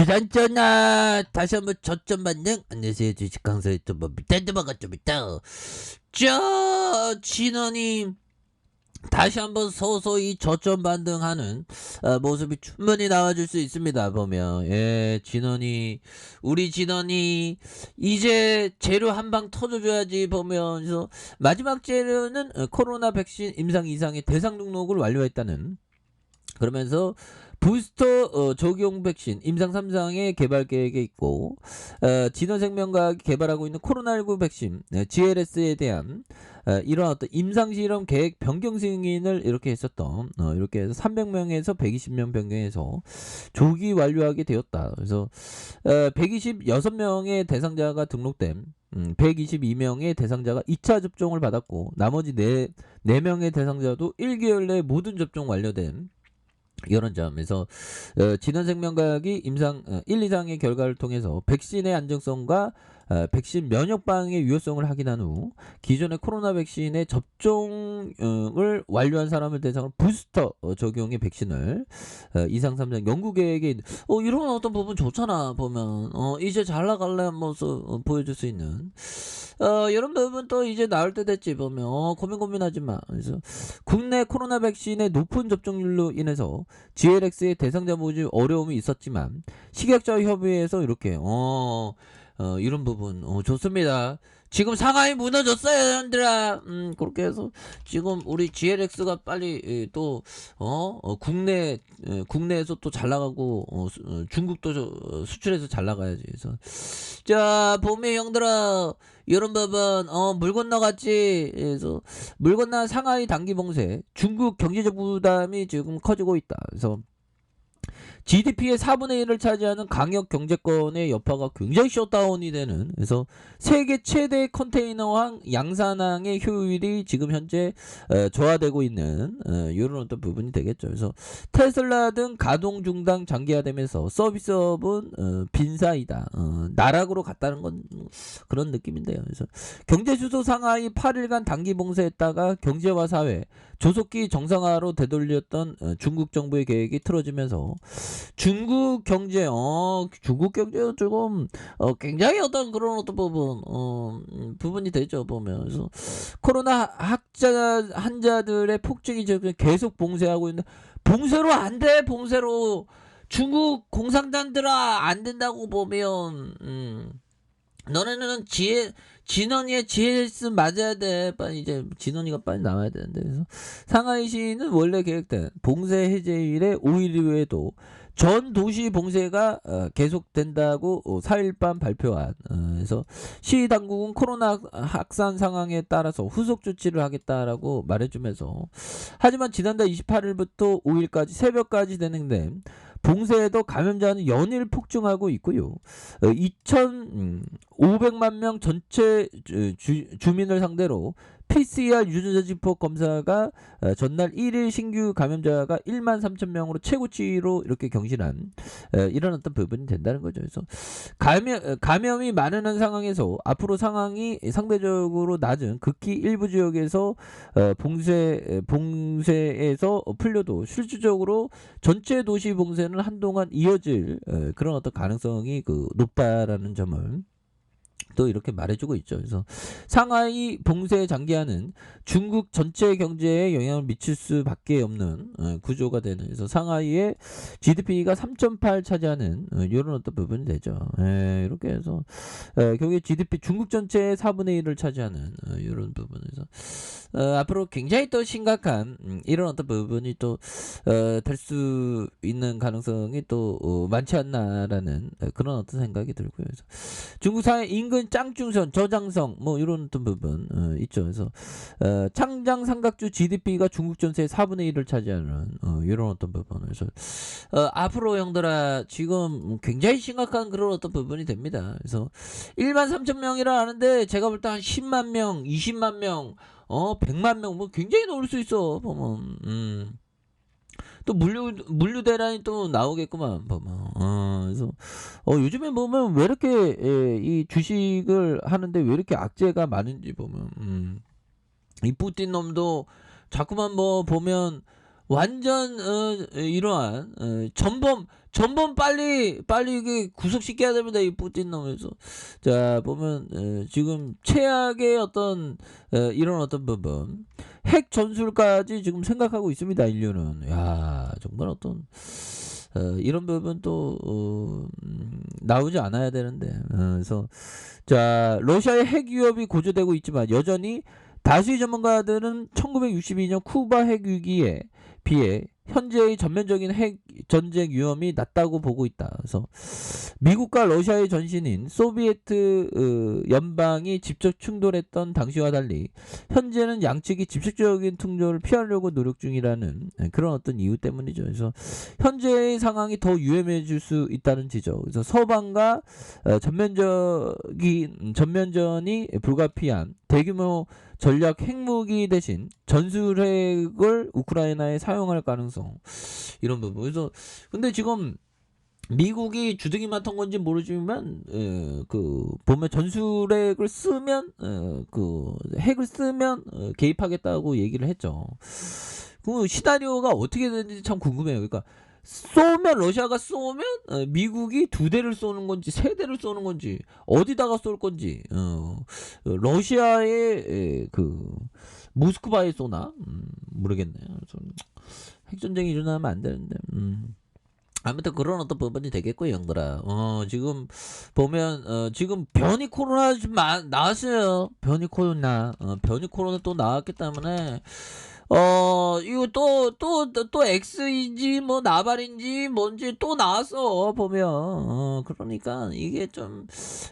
주산전화 다시 한번 저점 반등. 안녕하세요, 주식 강사 유튜버 밑에도 반갑습니다. 진원이 다시 한번 서서히 저점 반등하는 모습이 충분히 나와줄 수 있습니다. 보면 우리 진원이 이제 재료 한 방 터져줘야지. 보면서 마지막 재료는 코로나 백신 임상 이상의 대상 등록을 완료했다는, 그러면서 부스터 적용 백신 임상 3상의 개발 계획에 있고, 진원생명과학이 개발하고 있는 코로나19 백신 GLS에 대한 이런 어떤 임상실험 계획 변경 승인을 이렇게 했었던, 이렇게 해서 300명에서 120명 변경해서 조기 완료하게 되었다. 그래서 126명의 대상자가 등록된 122명의 대상자가 2차 접종을 받았고, 나머지 4명의 대상자도 1개월 내에 모든 접종 완료된 이런 점에서 진원생명과학이 임상 1, 2상의 결과를 통해서 백신의 안정성과 백신 면역방의 유효성을 확인한 후 기존의 코로나 백신의 접종을 완료한 사람을 대상으로 부스터 적용의 백신을 2상 3상 연구 계획에 이런 어떤 부분 좋잖아. 보면 이제 잘 나갈래 모습 보여줄 수 있는 이런 부분 또 이제 나올 때 됐지. 보면 고민하지 마. 그래서 국내 코로나 백신의 높은 접종률로 인해서 GLX의 대상자 모집 어려움이 있었지만 식약처 협의회에서 이렇게 이런 부분 좋습니다. 지금 상하이 무너졌어요, 여러분들아. 그렇게 해서 지금 우리 GLX가 빨리 또 국내에서 또 잘 나가고 중국도 수출해서 잘 나가야지. 그래서 자, 봄의 형들아, 이런 부분 물 건너갔지. 그래서 물 건너 상하이 단기 봉쇄, 중국 경제적 부담이 지금 커지고 있다. 그래서 GDP의 4분의 1을 차지하는 강력 경제권의 여파가 굉장히 셧다운이 되는, 그래서 세계 최대 컨테이너항 양산항의 효율이 지금 현재 저하되고 있는 이런 어떤 부분이 되겠죠. 그래서 테슬라 등 가동 중단 장기화되면서 서비스업은 빈사이다. 나락으로 갔다는 건 그런 느낌인데요. 그래서 경제 주소 상하이 8일간 단기 봉쇄했다가 경제와 사회 조속히 정상화로 되돌렸던 중국 정부의 계획이 틀어지면서 중국 경제 조금 굉장히 어떤 그런 어떤 부분이 되죠. 보면 그래서 코로나 환자들의 폭증이 지금 계속 봉쇄하고 있는데, 봉쇄로 안 돼. 봉쇄로 중국 공산당들아 안 된다고. 보면 너네는 진원이의 GLS 맞아야 돼. 빨리 이제 진원이가 빨리 나와야 되는데. 그래서 상하이시는 원래 계획된 봉쇄 해제일의 5일 이후에도 전 도시 봉쇄가 계속된다고 4일 밤 발표한, 그래서 시 당국은 코로나 확산 상황에 따라서 후속 조치를 하겠다라고 말해주면서, 하지만 지난달 28일부터 5일까지 새벽까지 진행된 봉쇄에도 감염자는 연일 폭증하고 있고요. 2,500만 명 전체 주민을 상대로 PCR 유전자 검사가 전날 1일 신규 감염자가 1만 3천 명으로 최고치로 이렇게 경신한 이런 어떤 부분이 된다는 거죠. 그래서 감염이 만연한 상황에서 앞으로 상황이 상대적으로 낮은 극히 일부 지역에서 봉쇄에서 풀려도 실질적으로 전체 도시 봉쇄는 한동안 이어질 그런 어떤 가능성이 높다라는 점을 또 이렇게 말해주고 있죠. 그래서 상하이 봉쇄 장기화는 중국 전체 경제에 영향을 미칠 수밖에 없는 구조가 되는, 그래서 상하이의 GDP가 3.8 차지하는 이런 어떤 부분이 되죠. 이렇게 해서 결국에 GDP 중국 전체의 4분의 1을 차지하는 이런 부분에서 앞으로 굉장히 또 심각한 이런 어떤 부분이 또 될 수 있는 가능성이 또 많지 않나라는 그런 어떤 생각이 들고요. 그래서 중국 사회 인근 짱중선 저장성 이런 어떤 부분 있죠. 그래서 창장 삼각주 GDP가 중국 전체의 4분의 1을 차지하는 이런 어떤 부분. 그래서 앞으로 형들아 지금 굉장히 심각한 그런 어떤 부분이 됩니다. 그래서 1만 3천 명이라 하는데 제가 볼 때 한 10만 명, 20만 명, 100만 명 굉장히 넘을 수 있어. 보면 또 물류 대란이 또 나오겠구만. 보면 그래서 요즘에 보면 왜 이렇게 이 주식을 하는데 왜 이렇게 악재가 많은지 보면 이 푸틴 놈도 자꾸만 보면 완전 이러한 전범 빨리 이게 구속시켜야 됩니다. 이 푸틴 놈에서. 자 보면 지금 최악의 어떤 이런 어떤 부분 핵 전술까지 지금 생각하고 있습니다. 인류는. 야 정말 어떤 이런 부분 또 나오지 않아야 되는데. 그래서 자 러시아의 핵 위협이 고조되고 있지만 여전히 다수의 전문가들은 1962년 쿠바 핵 위기에 비해 현재의 전면적인 핵 전쟁 위험이 낮다고 보고 있다. 그래서 미국과 러시아의 전신인 소비에트 연방이 직접 충돌했던 당시와 달리 현재는 양측이 직접적인 충돌을 피하려고 노력 중이라는 그런 어떤 이유 때문이죠. 그래서 현재의 상황이 더 위험해질 수 있다는 지적. 그래서 서방과 전면전이 불가피한 대규모 전략 핵무기 대신 전술핵을 우크라이나에 사용할 가능성 이런 부분. 그래서 근데 지금 미국이 주둥이 맡은 건지 모르지만 그 보면 전술핵을 쓰면 그 핵을 쓰면 개입하겠다고 얘기를 했죠. 그 시나리오가 어떻게 되는지 참 궁금해요. 그러니까 쏘면 러시아가 쏘면 미국이 2대를 쏘는 건지 3대를 쏘는 건지 어디다가 쏠 건지 러시아의 그 모스크바에 쏘나 모르겠네요. 핵전쟁이 일어나면 안 되는데. 아무튼 그런 어떤 부분이 되겠고요, 형들아. 지금 보면 지금 변이 코로나 좀 나왔어요. 변이 코로나 또 나왔기 때문에 이거 또 X인지 뭐 나발인지 뭔지 또 나왔어 보면. 그러니까 이게 좀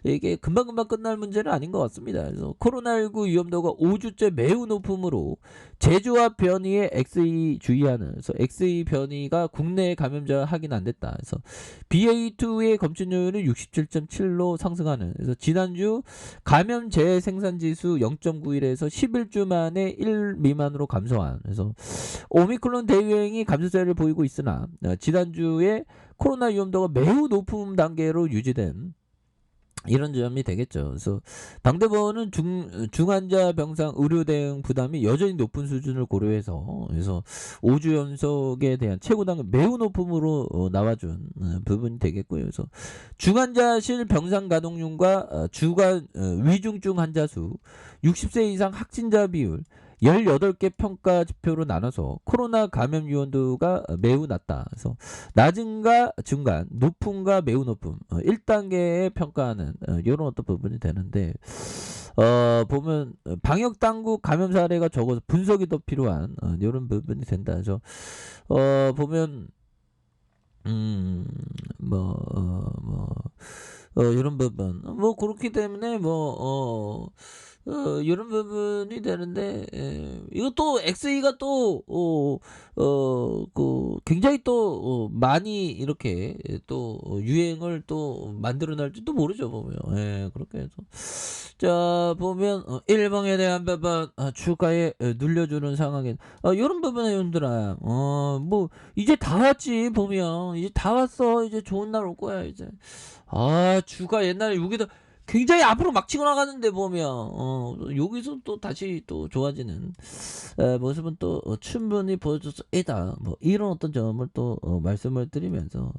이게 금방금방 끝날 문제는 아닌 것 같습니다. 그래서 코로나19 위험도가 5주째 매우 높음으로 제주와 변이의 XE 주의하는. 그래서 XE 변이가 국내 감염자 확인 안 됐다. 그래서 BA2의 검출률이 67.7로 상승하는. 그래서 지난주 감염 재생산 지수 0.91에서 11주 만에 1 미만으로 감소한. 그래서 오미크론 대유행이 감소세를 보이고 있으나 지난주에 코로나 위험도가 매우 높은 단계로 유지된 이런 점이 되겠죠. 그래서 방대본은 중환자 병상 의료 대응 부담이 여전히 높은 수준을 고려해서 그래서 5주 연속에 대한 최고 단계 매우 높음으로 나와준 부분이 되겠고요. 그래서 중환자실 병상 가동률과 주간 위중증 환자 수, 60세 이상 확진자 비율 18개 평가 지표로 나눠서 코로나 감염 위험도가 매우 낮다. 그래서 낮은가 중간, 높음과 매우 높음 1단계에 평가하는 이런 어떤 부분이 되는데 보면 방역 당국 감염 사례가 적어서 분석이 더 필요한 이런 부분이 된다. 그래서 보면 이런 부분 그렇기 때문에 이런 부분이 되는데 이것도 XE가 또 굉장히 또 많이 이렇게 또 유행을 또 만들어낼지도 모르죠 보면. 그렇게 해서 자 보면 일방에 대한 부분 주가에 눌려주는 상황에 이런 부분에 여러분들아 뭐 이제 다 왔지 보면 이제 다 왔어. 이제 좋은 날 올 거야 이제. 주가 옛날에 여기다 굉장히 앞으로 막 치고 나가는데 보면 여기서 또 다시 또 좋아지는 모습은 또 충분히 보여줘서 있다. 뭐 이런 어떤 점을 또 말씀을 드리면서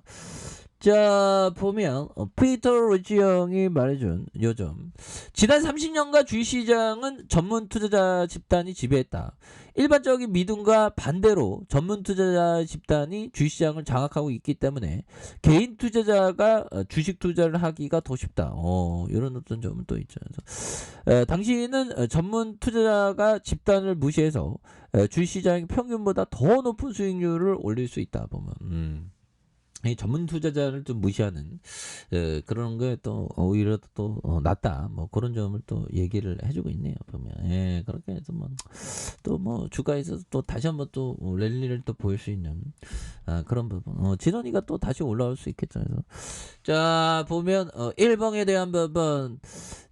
자 보면 피터 리치 형이 말해준 요점 지난 30년간 주식시장은 전문 투자자 집단이 지배했다. 일반적인 믿음과 반대로 전문 투자자 집단이 주식시장을 장악하고 있기 때문에 개인 투자자가 주식 투자를 하기가 더 쉽다. 이런 어떤 점은 또 있죠. 그래서 당시에는 전문 투자자가 집단을 무시해서 주식시장의 평균보다 더 높은 수익률을 올릴 수 있다 보면. 이 전문 투자자를 좀 무시하는 그런 게 또 오히려 또 낫다 뭐 그런 점을 또 얘기를 해주고 있네요 보면. 그렇게 해서 또 주가에서 또 다시 한번 또 랠리를 또 보일 수 있는 그런 부분. 진원이가 또 다시 올라올 수 있겠죠. 그래서 자 보면 1번에 대한 부분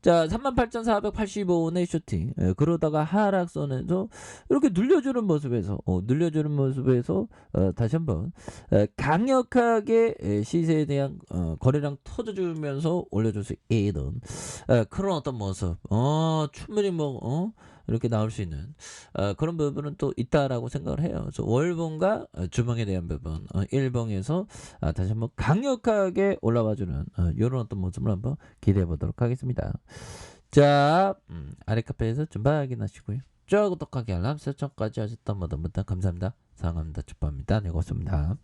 자 38,485원의 쇼팅 그러다가 하락선에서 이렇게 눌려주는 모습에서 다시 한번 강력하게 시세에 대한 거래량 터져주면서 올려줄 수 있는 그런 어떤 모습 충분히 이렇게 나올 수 있는 그런 부분은 또 있다라고 생각을 해요. 그래서 월봉과 주봉에 대한 부분 일봉에서 다시 한번 강력하게 올라와주는 이런 어떤 모습을 한번 기대해 보도록 하겠습니다. 자, 아래 카페에서 좀 확인하시고요. 쭉 구독하기 알람 설정까지 하셨던 모든 분들 감사합니다. 사랑합니다. 축복합니다. 네, 고맙습니다.